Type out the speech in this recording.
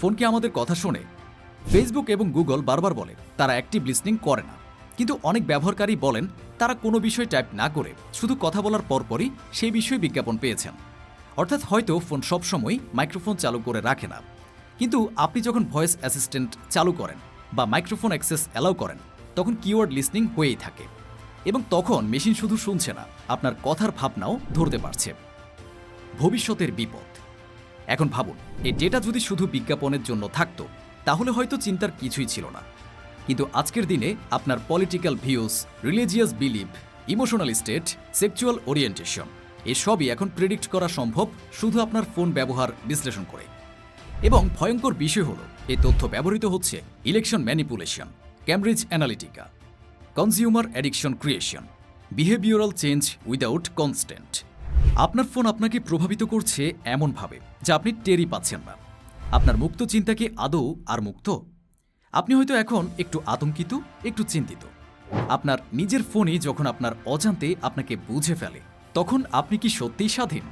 Phone কি আমাদের কথা শোনে? ফেসবুক এবং গুগল বারবার বলে তারা অ্যাক্টিভ লিসনিং করে না, কিন্তু অনেক ব্যবহারকারী বলেন তারা কোনো বিষয় টাইপ না করে শুধু কথা বলার পরপরই সেই বিষয়ে বিজ্ঞাপন পেয়েছেন। অর্থাৎ হয়তো ফোন সবসময় মাইক্রোফোন চালু করে রাখে না, কিন্তু আপনি যখন ভয়েস অ্যাসিস্ট্যান্ট চালু করেন বা মাইক্রোফোন অ্যাক্সেস অ্যালাউ করেন, তখন কিওয়ার্ড লিসনিং হয়েই থাকে এবং তখন মেশিন শুধু শুনছে না, আপনার কথার ভাবনাও ধরতে পারছে। ভবিষ্যতের বিপদ। এখন ভাবুন, এই ডেটা যদি শুধু বিজ্ঞাপনের জন্য থাকতো তাহলে হয়তো চিন্তার কিছুই ছিল না, কিন্তু আজকের দিনে আপনার political views, religious believe, emotional state, sexual orientation এসবই এখন প্রেডিক্ট করা সম্ভব শুধু আপনার ফোন ব্যবহার বিশ্লেষণ করে। এবং ভয়ঙ্কর বিষয় হলো এই তথ্য ব্যবহৃত হচ্ছে election manipulation, Cambridge Analytica, consumer addiction creation, behavioural change without constant. আপনার ফোন আপনাকে প্রভাবিত করছে এমনভাবে যা আপনি টেরই পাচ্ছেন না। আপনার মুক্ত চিন্তা কি আদৌ আর মুক্ত? আপনি হয়তো এখন একটু আতঙ্কিত, একটু চিন্তিত। আপনার নিজের ফোনই যখন আপনার অজান্তে আপনাকে বুঝে ফেলে, তখন আপনি কি সত্যিই স্বাধীন?